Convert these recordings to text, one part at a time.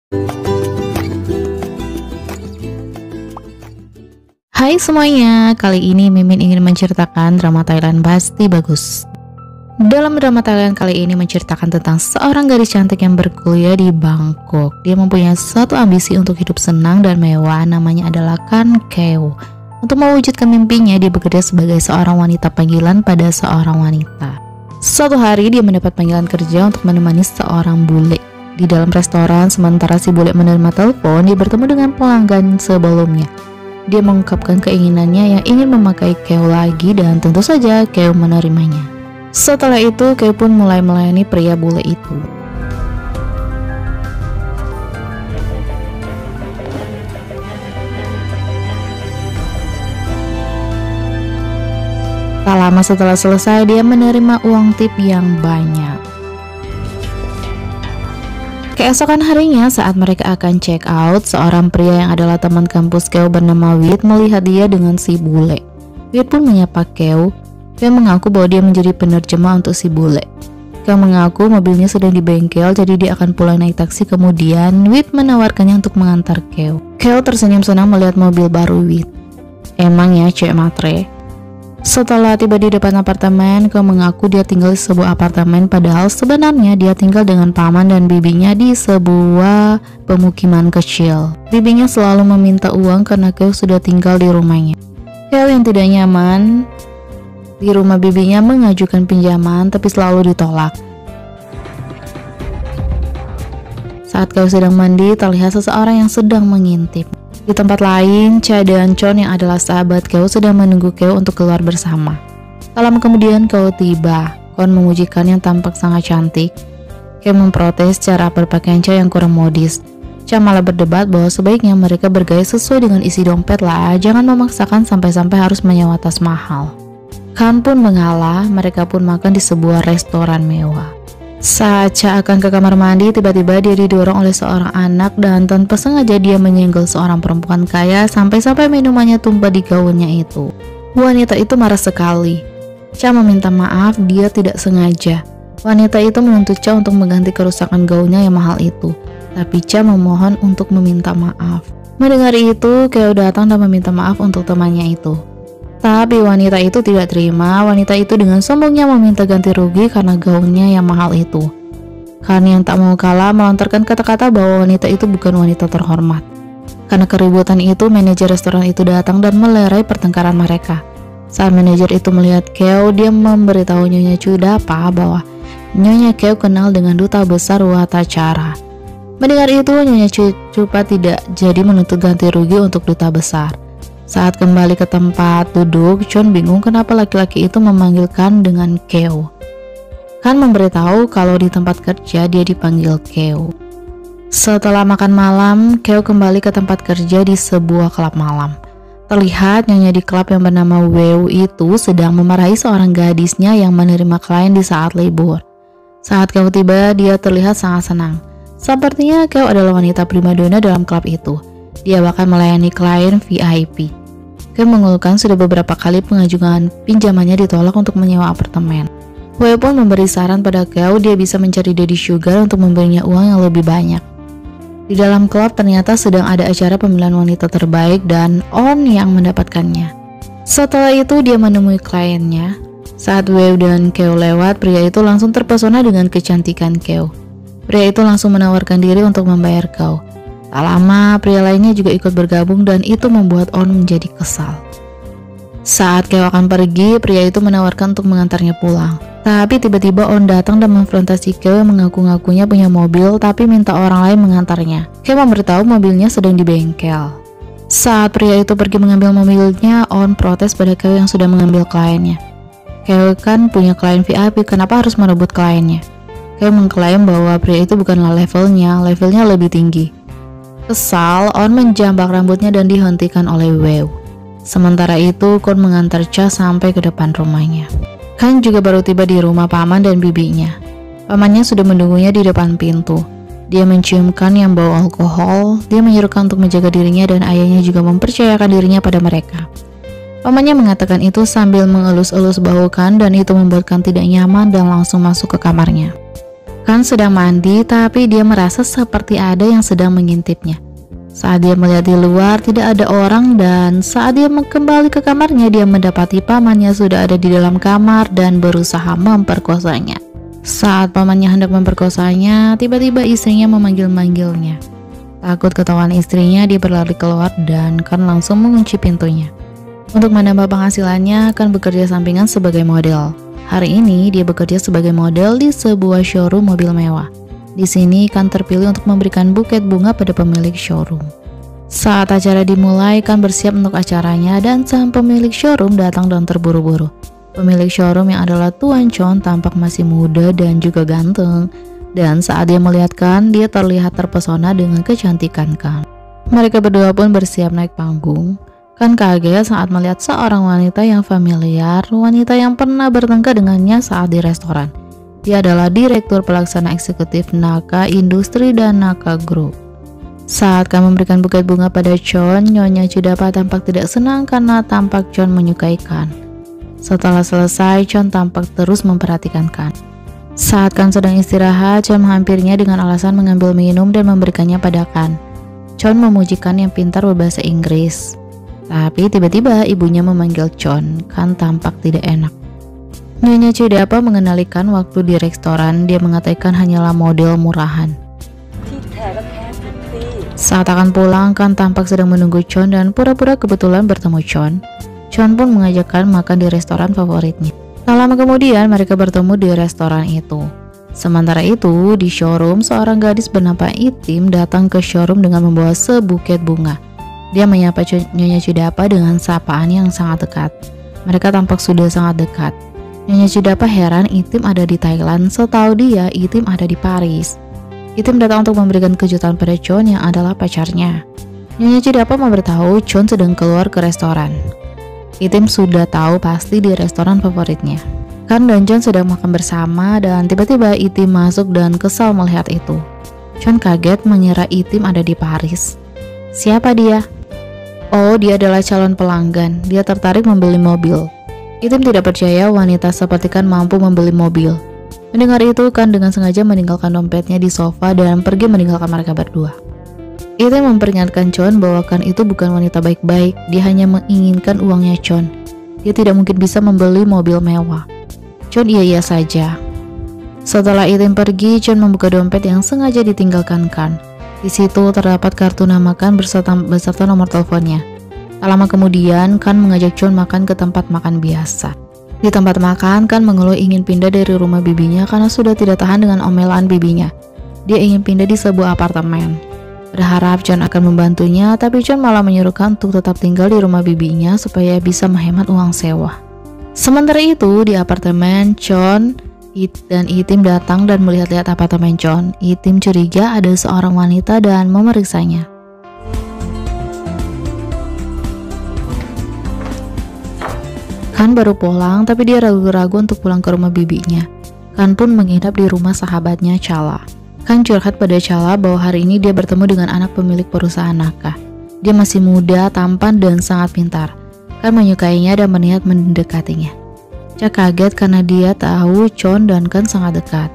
Hai semuanya, kali ini Mimin ingin menceritakan drama Thailand pasti bagus. Dalam drama Thailand kali ini menceritakan tentang seorang gadis cantik yang berkuliah di Bangkok. Dia mempunyai suatu ambisi untuk hidup senang dan mewah, namanya adalah Kan Keo. Untuk mewujudkan mimpinya, dia bekerja sebagai seorang wanita panggilan pada seorang wanita. Suatu hari dia mendapat panggilan kerja untuk menemani seorang bule. Di dalam restoran, sementara si bule menerima telepon, dia bertemu dengan pelanggan sebelumnya. Dia mengungkapkan keinginannya yang ingin memakai Keo lagi dan tentu saja Keo menerimanya. Setelah itu Keo pun mulai melayani pria bule itu. Tak lama setelah selesai dia menerima uang tip yang banyak. Keesokan harinya saat mereka akan check out, seorang pria yang adalah teman kampus Keo bernama Wit melihat dia dengan si bule. Wit pun menyapa Keo. Keo mengaku bahwa dia menjadi penerjemah untuk si bule. Keo mengaku mobilnya sedang di bengkel, jadi dia akan pulang naik taksi. Kemudian Wit menawarkannya untuk mengantar Keo. Keo tersenyum senang melihat mobil baru Wit. Emang ya cewek matre. Setelah tiba di depan apartemen, Keo mengaku dia tinggal di sebuah apartemen, padahal sebenarnya dia tinggal dengan paman dan bibinya di sebuah pemukiman kecil. Bibinya selalu meminta uang karena Keo sudah tinggal di rumahnya. Keo yang tidak nyaman di rumah bibinya mengajukan pinjaman tapi selalu ditolak. Saat Keo sedang mandi, terlihat seseorang yang sedang mengintip. Di tempat lain, Cha dan Chon yang adalah sahabat Keo sedang menunggu Keo untuk keluar bersama. Tak lama kemudian Keo tiba. Kon memujikan yang tampak sangat cantik. Keo memprotes cara berpakaian Cha yang kurang modis. Cha malah berdebat bahwa sebaiknya mereka bergaya sesuai dengan isi dompet lah, jangan memaksakan sampai-sampai harus menyewa tas mahal. Kan pun mengalah, mereka pun makan di sebuah restoran mewah. Saat Cha akan ke kamar mandi, tiba-tiba dia didorong oleh seorang anak dan tanpa sengaja dia menyenggol seorang perempuan kaya sampai-sampai minumannya tumpah di gaunnya itu. Wanita itu marah sekali. Cha meminta maaf, dia tidak sengaja. Wanita itu menuntut Cha untuk mengganti kerusakan gaunnya yang mahal itu, tapi Cha memohon untuk meminta maaf. Mendengar itu, Keo datang dan meminta maaf untuk temannya itu. Tapi wanita itu tidak terima. Wanita itu dengan sombongnya meminta ganti rugi karena gaunnya yang mahal itu. Kan yang tak mau kalah melontarkan kata-kata bahwa wanita itu bukan wanita terhormat. Karena keributan itu, manajer restoran itu datang dan melerai pertengkaran mereka. Saat manajer itu melihat Keo, dia memberitahu Nyonya Chudapa bahwa Nyonya Keo kenal dengan duta besar Watacara. Mendengar itu, Nyonya Chupa tidak jadi menuntut ganti rugi untuk duta besar. Saat kembali ke tempat duduk, Chon bingung kenapa laki-laki itu memanggilkan dengan Keo. Kan memberitahu kalau di tempat kerja dia dipanggil Keo. Setelah makan malam, Keo kembali ke tempat kerja di sebuah klub malam. Terlihat nyonya di klub yang bernama Weu itu sedang memarahi seorang gadisnya yang menerima klien di saat libur. Saat Keo tiba, dia terlihat sangat senang. Sepertinya Keo adalah wanita primadona dalam klub itu. Dia bahkan melayani klien VIP. Keo mengeluhkan sudah beberapa kali pengajuan pinjamannya ditolak untuk menyewa apartemen. Wei pun memberi saran pada Keo dia bisa mencari daddy sugar untuk memberinya uang yang lebih banyak. Di dalam klub ternyata sedang ada acara pemilihan wanita terbaik dan On yang mendapatkannya. Setelah itu dia menemui kliennya. Saat Wei dan Keo lewat, pria itu langsung terpesona dengan kecantikan Keo. Pria itu langsung menawarkan diri untuk membayar Keo. Tak lama, pria lainnya juga ikut bergabung dan itu membuat On menjadi kesal. Saat Keo akan pergi, pria itu menawarkan untuk mengantarnya pulang. Tapi tiba-tiba On datang dan mengonfrontasi Keo yang mengaku-ngakunya punya mobil tapi minta orang lain mengantarnya. Keo memberitahu mobilnya sedang di bengkel. Saat pria itu pergi mengambil mobilnya, On protes pada Keo yang sudah mengambil kliennya. Keo kan punya klien VIP, kenapa harus merebut kliennya? Keo mengklaim bahwa pria itu bukanlah levelnya lebih tinggi. Kesal, On menjambak rambutnya dan dihentikan oleh Weu. Sementara itu, Kon mengantar Cha sampai ke depan rumahnya. Kan juga baru tiba di rumah paman dan bibinya. Pamannya sudah menunggunya di depan pintu. Dia menciumkan yang bau alkohol. Dia menyuruhkan untuk menjaga dirinya dan ayahnya juga mempercayakan dirinya pada mereka. Pamannya mengatakan itu sambil mengelus-elus bahu Kan dan itu membuat Kan tidak nyaman dan langsung masuk ke kamarnya. Kan sedang mandi, tapi dia merasa seperti ada yang sedang mengintipnya. Saat dia melihat di luar, tidak ada orang, dan saat dia kembali ke kamarnya, dia mendapati pamannya sudah ada di dalam kamar dan berusaha memperkosanya. Saat pamannya hendak memperkosanya, tiba-tiba istrinya memanggil-manggilnya. Takut ketahuan istrinya, dia berlari keluar dan kan langsung mengunci pintunya. Untuk menambah penghasilannya, kan bekerja sampingan sebagai model. Hari ini dia bekerja sebagai model di sebuah showroom mobil mewah. Di sini kan terpilih untuk memberikan buket bunga pada pemilik showroom. Saat acara dimulai, kan bersiap untuk acaranya dan sang pemilik showroom datang dan terburu-buru. Pemilik showroom yang adalah Tuan Chon tampak masih muda dan juga ganteng. Dan saat dia melihat Kan, dia terlihat terpesona dengan kecantikan Kan. Mereka berdua pun bersiap naik panggung. Kan kaget saat melihat seorang wanita yang familiar, wanita yang pernah bertengkar dengannya saat di restoran. Dia adalah Direktur Pelaksana Eksekutif Naka Industri dan Naka Group. Saat Kan memberikan buket bunga pada Chon, Nyonya Chidapa tampak tidak senang karena tampak Chon menyukai Kan. Setelah selesai, Chon tampak terus memperhatikan Kan. Saat Kan sedang istirahat, Chon menghampirinya dengan alasan mengambil minum dan memberikannya pada Kan. Chon memuji Kan yang pintar berbahasa Inggris. Tapi tiba-tiba ibunya memanggil Chon. Kan tampak tidak enak. Nyonya Chidapa mengenali Kan waktu di restoran. Dia mengatakan hanyalah model murahan. Saat akan pulang, Kan tampak sedang menunggu Chon dan pura-pura kebetulan bertemu Chon. Chon pun mengajak Kan makan di restoran favoritnya. Tak lama kemudian mereka bertemu di restoran itu. Sementara itu, di showroom seorang gadis bernama Itim datang ke showroom dengan membawa sebuket bunga. Dia menyapa Nyonya Chidapa dengan sapaan yang sangat dekat. Mereka tampak sudah sangat dekat. Nyonya Chidapa heran Itim ada di Thailand, setahu dia Itim ada di Paris. Itim datang untuk memberikan kejutan pada Chon yang adalah pacarnya. Nyonya Chidapa memberitahu Chon sedang keluar ke restoran. Itim sudah tahu pasti di restoran favoritnya. Kan dan Chon sedang makan bersama dan tiba-tiba Itim masuk dan kesal melihat itu. Chon kaget mengira Itim ada di Paris. Siapa dia? Oh, dia adalah calon pelanggan. Dia tertarik membeli mobil. Itim tidak percaya wanita seperti Kan mampu membeli mobil. Mendengar itu, Kan dengan sengaja meninggalkan dompetnya di sofa dan pergi meninggalkan mereka berdua. Itim memperingatkan Chon bahwa Kan itu bukan wanita baik-baik. Dia hanya menginginkan uangnya Chon. Dia tidak mungkin bisa membeli mobil mewah. Chon iya-iya saja. Setelah Itim pergi, Chon membuka dompet yang sengaja ditinggalkan Kan. Di situ terdapat kartu nama Kan beserta nomor teleponnya. Tak lama kemudian, Kan mengajak Chon makan ke tempat makan biasa. Di tempat makan, Kan mengeluh ingin pindah dari rumah bibinya karena sudah tidak tahan dengan omelan bibinya. Dia ingin pindah di sebuah apartemen. Berharap Chon akan membantunya, tapi Chon malah menyuruh Kan untuk tetap tinggal di rumah bibinya supaya bisa menghemat uang sewa. Sementara itu, di apartemen, Chon dan Itim datang dan melihat-lihat apartemen Chon. Itim curiga ada seorang wanita dan memeriksanya. Kan baru pulang, tapi dia ragu-ragu untuk pulang ke rumah bibinya. Kan pun menginap di rumah sahabatnya Chala. Kan curhat pada Chala bahwa hari ini dia bertemu dengan anak pemilik perusahaan Naka. Dia masih muda, tampan, dan sangat pintar. Kan menyukainya dan berniat mendekatinya. Cha kaget karena dia tahu Chon dan Kan sangat dekat.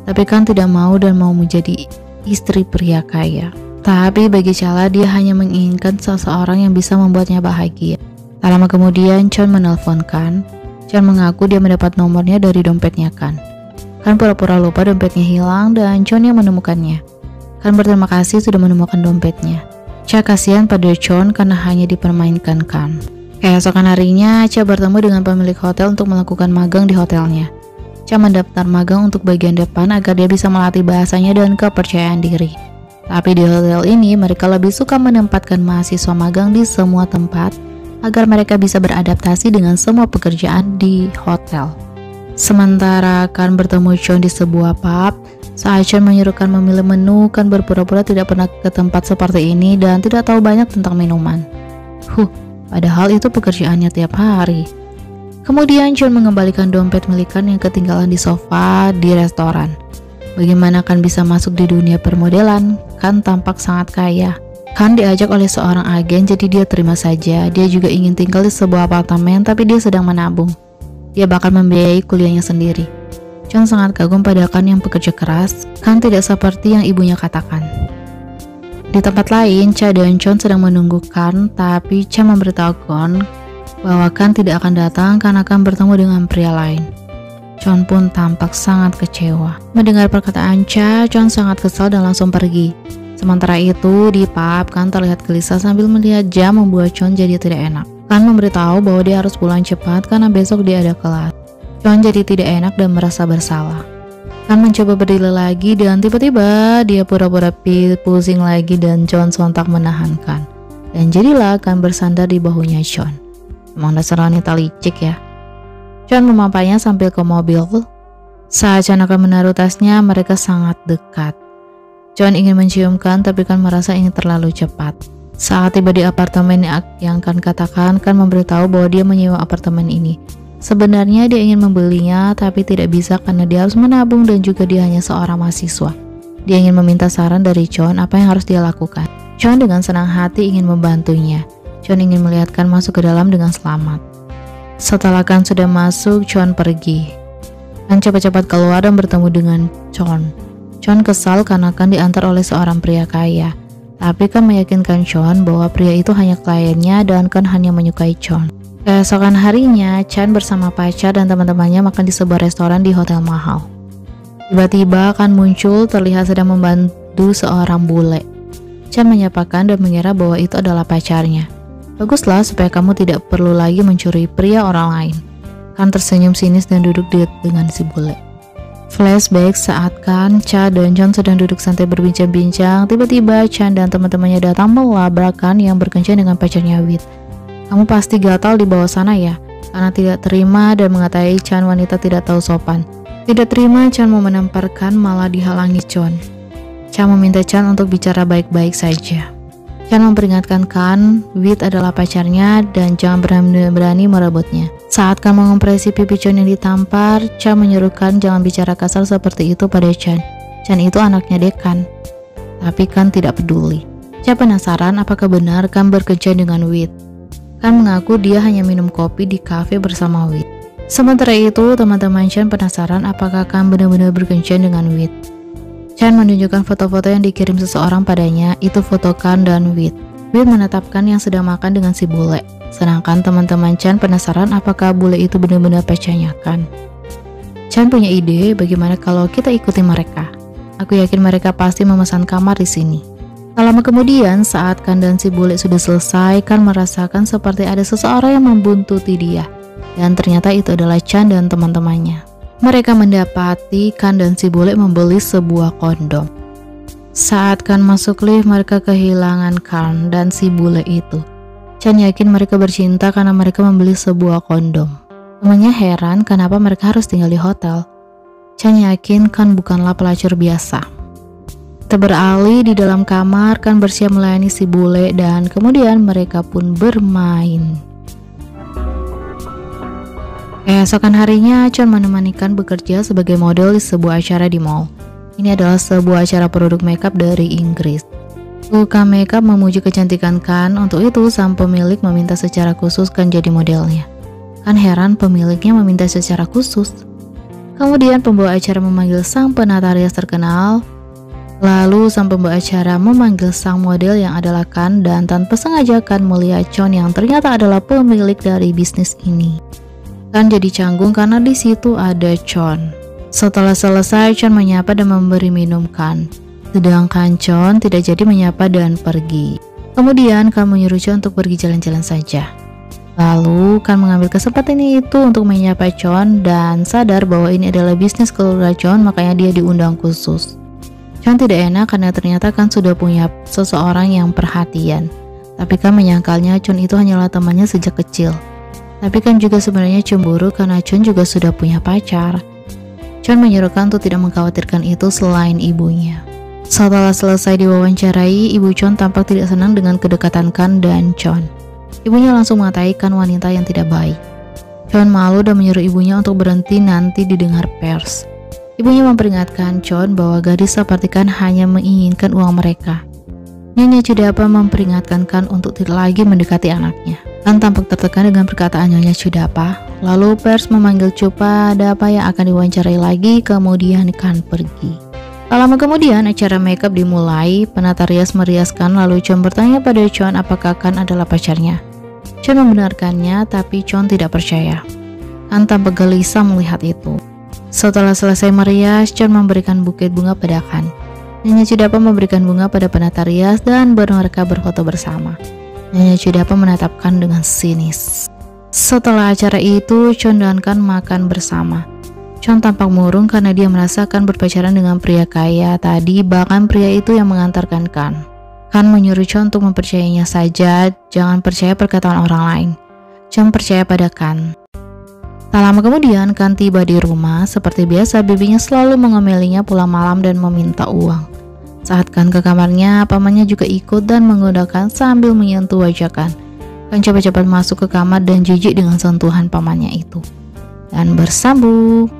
Tapi Kan tidak mau dan mau menjadi istri pria kaya. Tapi bagi Chala, dia hanya menginginkan seseorang yang bisa membuatnya bahagia. Tak lama kemudian Chon menelpon Kan. Chon mengaku dia mendapat nomornya dari dompetnya Kan. Kan pura-pura lupa dompetnya hilang dan Chon yang menemukannya. Kan berterima kasih sudah menemukan dompetnya. Cha kasihan pada Chon karena hanya dipermainkan Kan. Keesokan harinya, Cha bertemu dengan pemilik hotel untuk melakukan magang di hotelnya. Cha mendaftar magang untuk bagian depan agar dia bisa melatih bahasanya dan kepercayaan diri. Tapi di hotel ini, mereka lebih suka menempatkan mahasiswa magang di semua tempat agar mereka bisa beradaptasi dengan semua pekerjaan di hotel. Sementara Kan bertemu Chon di sebuah pub, saat Chon menyuruh Kan memilih menu, Kan berpura-pura tidak pernah ke tempat seperti ini dan tidak tahu banyak tentang minuman. Padahal itu pekerjaannya tiap hari. Kemudian Chon mengembalikan dompet milik Kan yang ketinggalan di sofa di restoran. Bagaimana Kan bisa masuk di dunia permodelan? Kan tampak sangat kaya. Kan diajak oleh seorang agen, jadi dia terima saja. Dia juga ingin tinggal di sebuah apartemen, tapi dia sedang menabung. Dia bakal membiayai kuliahnya sendiri. Chon sangat kagum pada Kan yang bekerja keras. Kan tidak seperti yang ibunya katakan. Di tempat lain, Cha dan Chon sedang menunggu Kan, tapi Cha memberitahu Gon bahwa Kan tidak akan datang karena akan bertemu dengan pria lain. Chon pun tampak sangat kecewa. Mendengar perkataan Cha, Chon sangat kesal dan langsung pergi. Sementara itu, di pub, Kan terlihat gelisah sambil melihat jam membuat Chon jadi tidak enak. Kan memberitahu bahwa dia harus pulang cepat karena besok dia ada kelas. Chon jadi tidak enak dan merasa bersalah. Kan mencoba berdiri lagi dan tiba-tiba dia pura-pura pusing lagi dan Chon sontak menahan Kan. Dan jadilah Kan bersandar di bahunya Chon. Emang dasar wanita licik ya. Chon memampainya sambil ke mobil. Saat Chon akan menaruh tasnya, mereka sangat dekat. Chon ingin mencium Kan, tapi Kan merasa ini terlalu cepat. Saat tiba di apartemen yang Kan katakan, Kan memberitahu bahwa dia menyewa apartemen ini. Sebenarnya dia ingin membelinya, tapi tidak bisa karena dia harus menabung dan juga dia hanya seorang mahasiswa. Dia ingin meminta saran dari Chon apa yang harus dia lakukan. Chon dengan senang hati ingin membantunya. Chon ingin melihat Kan masuk ke dalam dengan selamat. Setelah Kan sudah masuk, Chon pergi. Kan cepat-cepat keluar dan bertemu dengan Chon. Chon kesal karena Kan diantar oleh seorang pria kaya. Tapi Kan meyakinkan Chon bahwa pria itu hanya kliennya dan Kan hanya menyukai Chon. Keesokan harinya, Chan bersama pacar dan teman-temannya makan di sebuah restoran di hotel mahal. Tiba-tiba Kan muncul terlihat sedang membantu seorang bule. Chan menyapakan dan mengira bahwa itu adalah pacarnya. Baguslah supaya kamu tidak perlu lagi mencuri pria orang lain. Kan tersenyum sinis dan duduk dengan si bule. Flashback saat Kan, Cha dan Chon sedang duduk santai berbincang-bincang. Tiba-tiba Chan dan teman-temannya datang melabrak Kan yang berkencan dengan pacarnya Wit. Kamu pasti gatal di bawah sana ya, karena tidak terima dan mengatai Chan wanita tidak tahu sopan. Tidak terima Chan mau menamparkan malah dihalangi Chon. Chan meminta Chan untuk bicara baik-baik saja. Chan memperingatkan Kan, Wit adalah pacarnya dan jangan berani merebutnya. Saat Kan mengompresi pipi Chon yang ditampar, Chan menyuruhkan jangan bicara kasar seperti itu pada Chan. Chan itu anaknya dekan. Tapi Kan tidak peduli. Chan penasaran apakah benar Kan berkencan dengan Wit. Kan mengaku dia hanya minum kopi di kafe bersama Wit. Sementara itu, teman-teman Chan penasaran apakah Kan benar-benar berkencan dengan Wit. Chan menunjukkan foto-foto yang dikirim seseorang padanya, itu foto Kan dan Wit. Wit menetapkan yang sedang makan dengan si bule. Sedangkan teman-teman Chan penasaran apakah bule itu benar-benar pacarnya Kan. Chan punya ide bagaimana kalau kita ikuti mereka. Aku yakin mereka pasti memesan kamar di sini. Tak lama kemudian, saat Kan dan si bule sudah selesai, Kan merasakan seperti ada seseorang yang membuntuti dia. Dan ternyata itu adalah Chan dan teman-temannya. Mereka mendapati Kan dan si bule membeli sebuah kondom. Saat Kan masuk lift, mereka kehilangan Kan dan si bule itu. Chan yakin mereka bercinta karena mereka membeli sebuah kondom. Temannya heran kenapa mereka harus tinggal di hotel. Chan yakin Kan bukanlah pelacur biasa. Kita beralih di dalam kamar, Kan bersiap melayani si bule dan kemudian mereka pun bermain. Keesokan harinya, Chon menemani Kan bekerja sebagai model di sebuah acara di mall. Ini adalah sebuah acara produk makeup dari Inggris. Tukang makeup memuji kecantikan Kan, untuk itu sang pemilik meminta secara khusus Kan jadi modelnya. Kan heran pemiliknya meminta secara khusus. Kemudian pembawa acara memanggil sang penata rias terkenal. Lalu sang pembawa acara memanggil sang model yang adalah Kan dan tanpa sengaja Kan melihat Chon yang ternyata adalah pemilik dari bisnis ini. Kan jadi canggung karena di situ ada Chon. Setelah selesai, Chon menyapa dan memberi minum Kan. Sedangkan Chon tidak jadi menyapa dan pergi. Kemudian Kan menyuruh Chon untuk pergi jalan-jalan saja. Lalu Kan mengambil kesempatan itu untuk menyapa Chon dan sadar bahwa ini adalah bisnis keluarga Chon, makanya dia diundang khusus. Chon tidak enak karena ternyata Kan sudah punya seseorang yang perhatian. Tapi Kan menyangkalnya Chon itu hanyalah temannya sejak kecil. Tapi Kan juga sebenarnya cemburu karena Chon juga sudah punya pacar. Chon menyuruh Kan untuk tidak mengkhawatirkan itu selain ibunya. Setelah selesai diwawancarai, ibu Chon tampak tidak senang dengan kedekatan Kan dan Chon. Ibunya langsung mengatai Kan wanita yang tidak baik. Chon malu dan menyuruh ibunya untuk berhenti nanti didengar pers. Ibunya memperingatkan Chon bahwa gadis seperti Kan hanya menginginkan uang mereka. Nyonya Chudapa memperingatkan Kan untuk tidak lagi mendekati anaknya. Kan tampak tertekan dengan perkataan Nyonya Chudapa. Lalu pers memanggil Chupa, ada apa yang akan diwawancarai lagi, kemudian Kan pergi. Tak lama kemudian acara makeup dimulai, penata rias meriaskan, lalu Chon bertanya pada Chon apakah Kan adalah pacarnya. Chon membenarkannya, tapi Chon tidak percaya. Kan tampak gelisah melihat itu. Setelah selesai merias, Chon memberikan buket bunga pada Kan. Nyonya Chidapa memberikan bunga pada penata rias dan mereka berfoto bersama. Nyonya Chidapa menatap Kan dengan sinis. Setelah acara itu, Chon dan Kan makan bersama. Chon tampak murung karena dia merasakan berpacaran dengan pria kaya tadi, bahkan pria itu yang mengantarkan Kan. Kan menyuruh Chon untuk mempercayainya saja, jangan percaya perkataan orang lain. Chon percaya pada Kan. Tak lama kemudian, Kan tiba di rumah. Seperti biasa, bibinya selalu mengomelinya pulang malam dan meminta uang. Saat Kan ke kamarnya, pamannya juga ikut dan menggodakan sambil menyentuh wajah Kan. Kan cepat-cepat masuk ke kamar dan jijik dengan sentuhan pamannya itu. Dan bersambung.